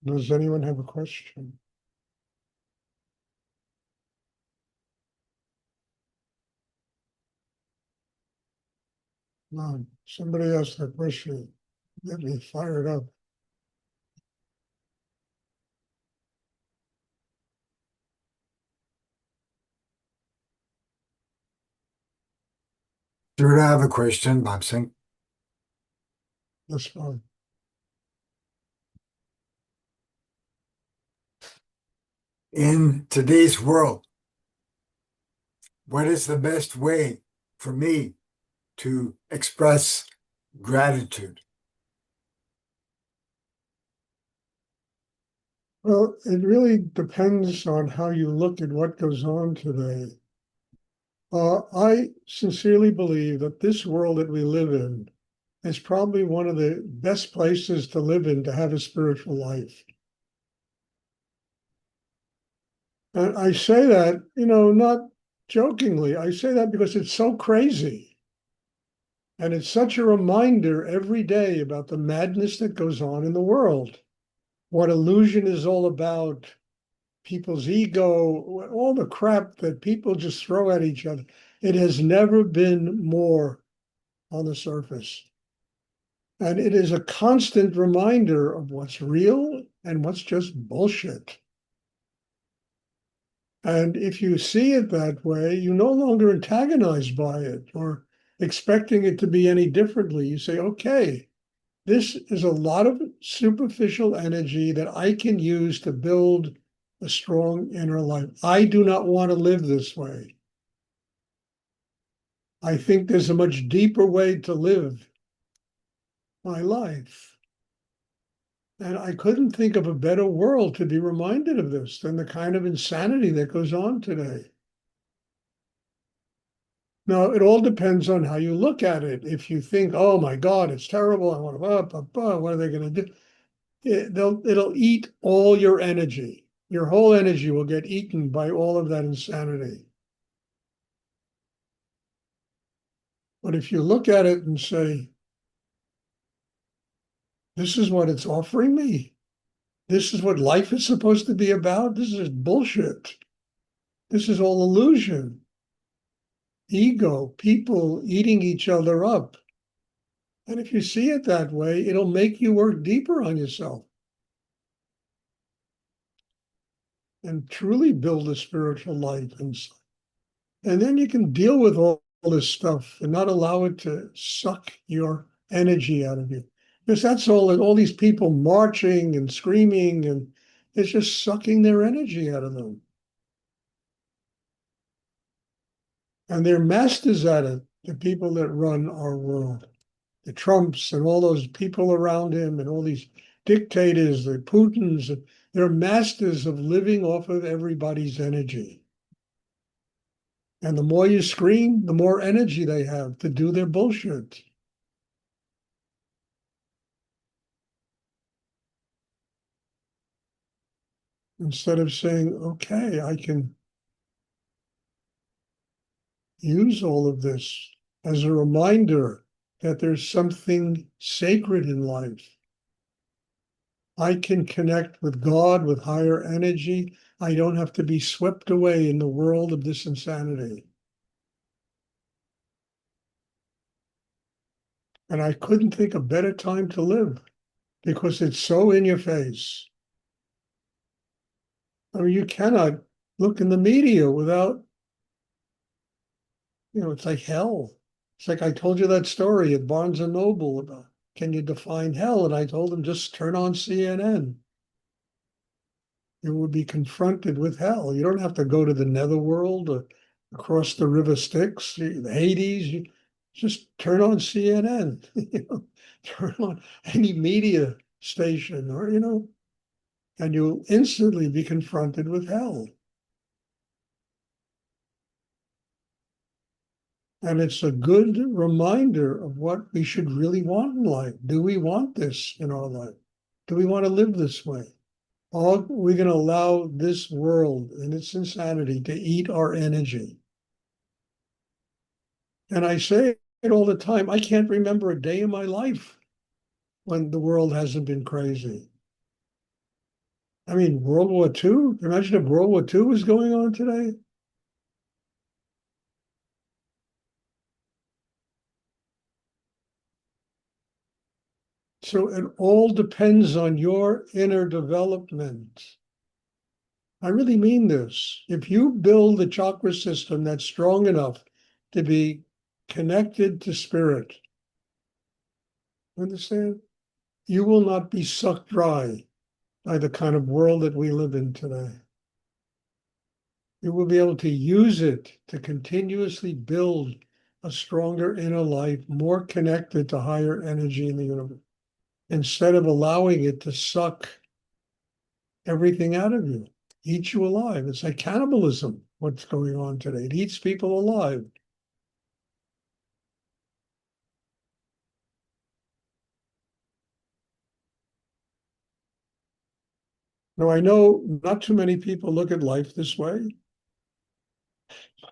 Does anyone have a question? No, somebody asked that question. Get me fired up. Stuart, I have a question, Bob Singh. That's fine. In today's world, what is the best way for me to express gratitude? Well, it really depends on how you look at what goes on today. I sincerely believe that this world that we live in is probably one of the best places to live in to have a spiritual life. And I say that, not jokingly. I say that because it's so crazy. And it's such a reminder every day about the madness that goes on in the world, what illusion is all about, people's ego, all the crap that people just throw at each other. It has never been more on the surface. And it is a constant reminder of what's real and what's just bullshit. And if you see it that way, you're no longer antagonized by it or expecting it to be any differently. You say, okay, this is a lot of superficial energy that I can use to build a strong inner life. I do not want to live this way. I think there's a much deeper way to live my life. And I couldn't think of a better world to be reminded of this than the kind of insanity that goes on today. Now, it all depends on how you look at it. If you think, oh my God, it's terrible, I want to, what are they going to do? It'll eat all your energy. Your whole energy will get eaten by all of that insanity. But if you look at it and say, this is what it's offering me, this is what life is supposed to be about, this is bullshit. This is all illusion, ego, people eating each other up. And if you see it that way, it'll make you work deeper on yourself and truly build a spiritual life inside. And then you can deal with all this stuff and not allow it to suck your energy out of you. Because that's all these people marching and screaming, and it's just sucking their energy out of them. And they're masters at it, the people that run our world, the Trumps and all those people around him and all these dictators, the Putins, they're masters of living off of everybody's energy. And the more you scream, the more energy they have to do their bullshit. Instead of saying, okay, I can use all of this as a reminder that there's something sacred in life. I can connect with God, with higher energy. I don't have to be swept away in the world of this insanity. And I couldn't think a better time to live because it's so in your face. I mean, you cannot look in the media without, it's like hell. It's like I told you that story at Barnes and Noble about can you define hell? And I told them just turn on CNN. You will be confronted with hell. You don't have to go to the netherworld or across the river Styx, the Hades. You just turn on CNN, turn on any media station, and you'll instantly be confronted with hell. And it's a good reminder of what we should really want in life. Do we want this in our life? Do we want to live this way? Are we going to allow this world and its insanity to eat our energy? And I say it all the time. I can't remember a day in my life when the world hasn't been crazy. I mean, World War II. Imagine if World War II was going on today. So it all depends on your inner development. I really mean this. If you build a chakra system that's strong enough to be connected to spirit, understand? You will not be sucked dry by the kind of world that we live in today. You will be able to use it to continuously build a stronger inner life, more connected to higher energy in the universe, instead of allowing it to suck everything out of you, eat you alive. It's like cannibalism, what's going on today. It eats people alive. Now, I know not too many people look at life this way,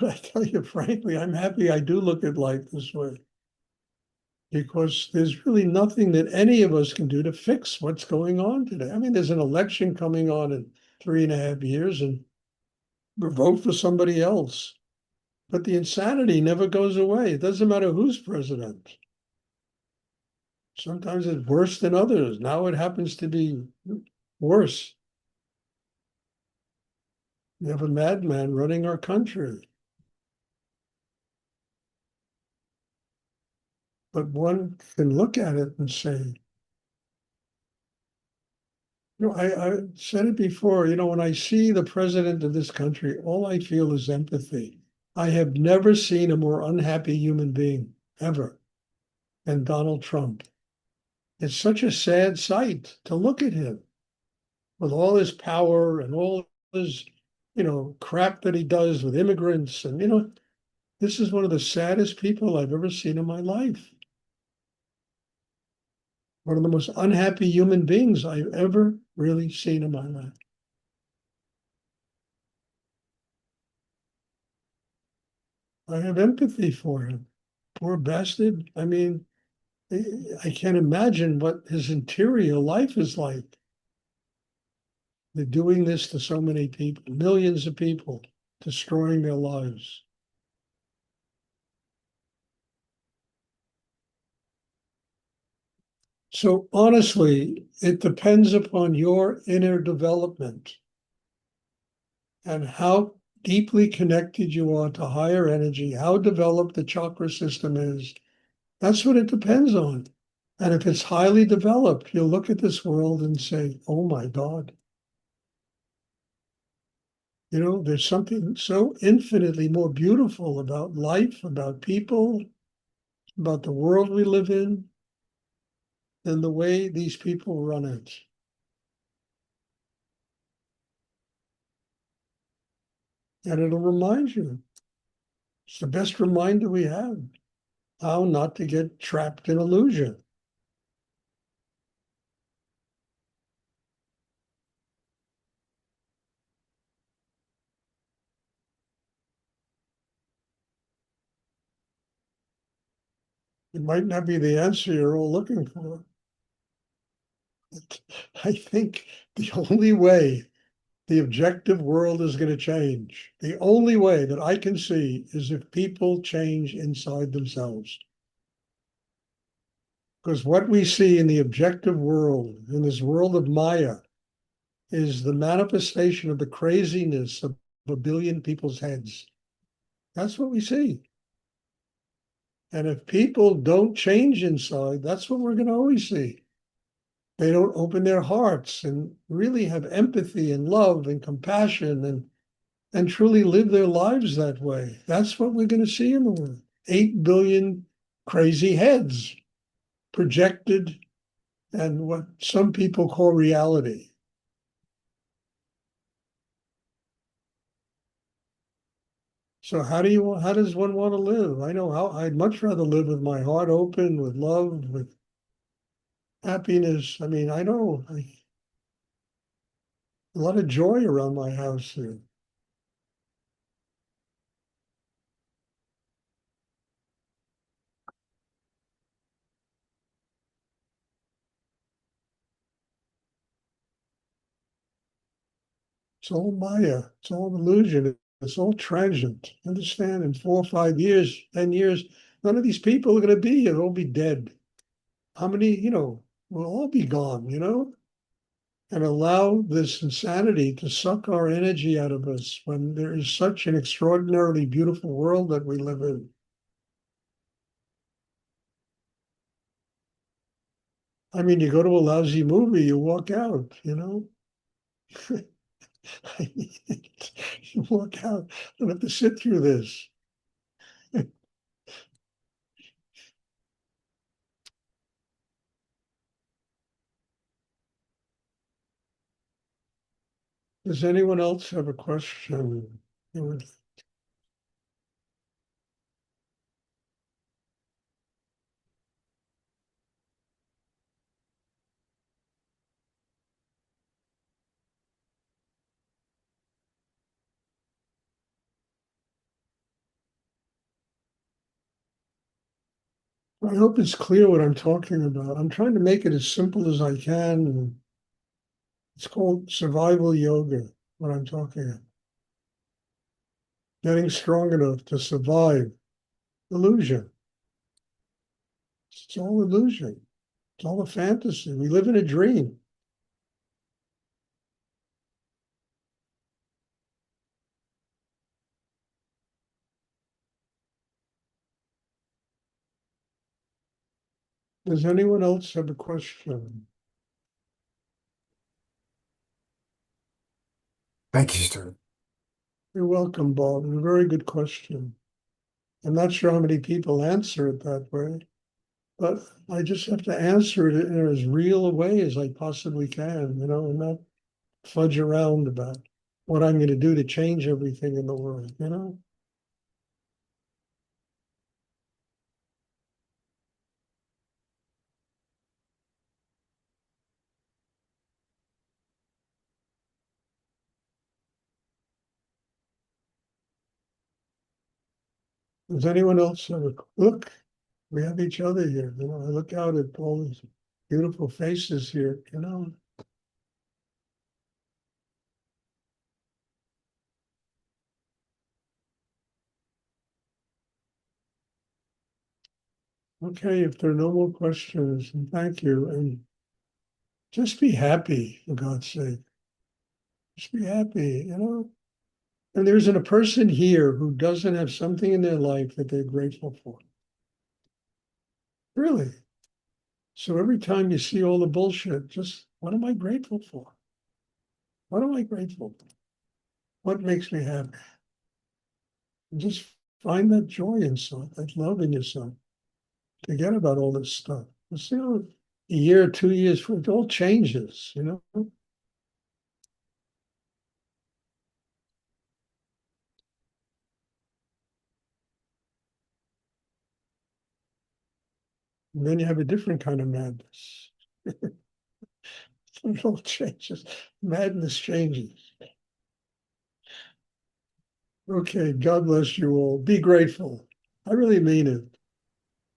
but I tell you frankly, I'm happy I do look at life this way because there's really nothing that any of us can do to fix what's going on today. I mean, there's an election coming on in 3.5 years, and we vote for somebody else. But the insanity never goes away. It doesn't matter who's president. Sometimes it's worse than others. Now it happens to be worse. We have a madman running our country. But one can look at it and say, I said it before, when I see the president of this country, all I feel is empathy. I have never seen a more unhappy human being ever than Donald Trump. It's such a sad sight to look at him with all his power and all his, crap that he does with immigrants. And, this is one of the saddest people I've ever seen in my life. One of the most unhappy human beings I've ever really seen in my life. I have empathy for him. Poor bastard. I mean, I can't imagine what his interior life is like. They're doing this to so many people, millions of people, destroying their lives. So honestly, it depends upon your inner development and how deeply connected you are to higher energy, how developed the chakra system is. That's what it depends on. And if it's highly developed, you'll look at this world and say, oh my God, there's something so infinitely more beautiful about life, about people, about the world we live in, than the way these people run it. And it'll remind you. It's the best reminder we have how not to get trapped in illusion. It might not be the answer you're all looking for. I think the only way the objective world is going to change, the only way that I can see is if people change inside themselves. Because what we see in the objective world, in this world of Maya, is the manifestation of the craziness of a billion people's heads. That's what we see. And if people don't change inside, that's what we're going to always see. They don't open their hearts and really have empathy and love and compassion and truly live their lives that way. That's what we're going to see in the world. 8 billion crazy heads projected and what some people call reality. So how does one want to live? I know how I'd much rather live with my heart open, with love, with happiness. I mean, a lot of joy around my house here. It's all Maya. It's all illusion. It's all transient. Understand? In 4 or 5 years, 10 years, none of these people are going to be here. They'll all be dead. How many? We'll all be gone. And allow this insanity to suck our energy out of us when there is such an extraordinarily beautiful world that we live in. I mean, you go to a lousy movie, you walk out. You walk out, I don't have to sit through this. Does anyone else have a question? I hope it's clear what I'm talking about. I'm trying to make it as simple as I can. And it's called survival yoga, what I'm talking about. Getting strong enough to survive illusion. It's all illusion. It's all a fantasy. We live in a dream. Does anyone else have a question? Thank you, Stuart. You're welcome, Bob. A very good question. I'm not sure how many people answer it that way, but I just have to answer it in as real a way as I possibly can, and not fudge around about what I'm going to do to change everything in the world. Does anyone else have a look? We have each other here. I look out at all these beautiful faces here. Okay, if there are no more questions, and thank you. And just be happy, for God's sake. Just be happy. And there isn't a person here who doesn't have something in their life that they're grateful for. Really. So every time you see all the bullshit, just what am I grateful for? What am I grateful for? What makes me happy? And just find that joy inside, that love in yourself. Forget about all this stuff. A year, 2 years, it all changes. And then you have a different kind of madness. It all changes. Madness changes. Okay, God bless you all. Be grateful. I really mean it.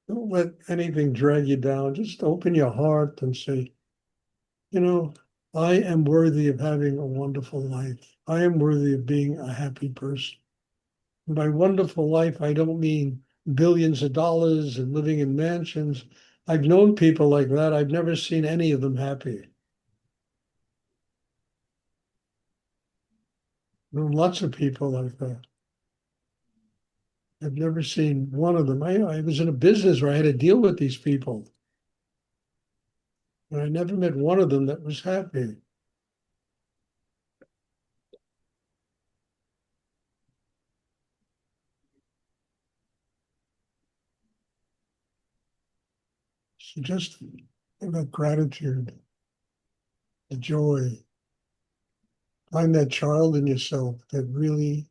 Don't let anything drag you down. Just open your heart and say, you know, I am worthy of having a wonderful life. I am worthy of being a happy person. And by wonderful life, I don't mean billions of dollars and living in mansions. I've known people like that. I've never seen any of them happy. Known lots of people like that. I've never seen one of them. I was in a business where I had to deal with these people, and I never met one of them that was happy. So just about gratitude, the joy. Find that child in yourself that really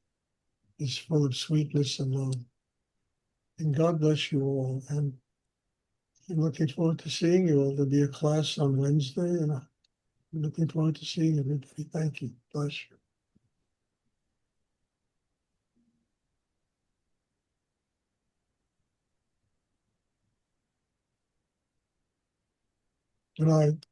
is full of sweetness and love. And God bless you all. And I'm looking forward to seeing you all. There'll be a class on Wednesday, and I'm looking forward to seeing everybody. Thank you. Bless you. Good night.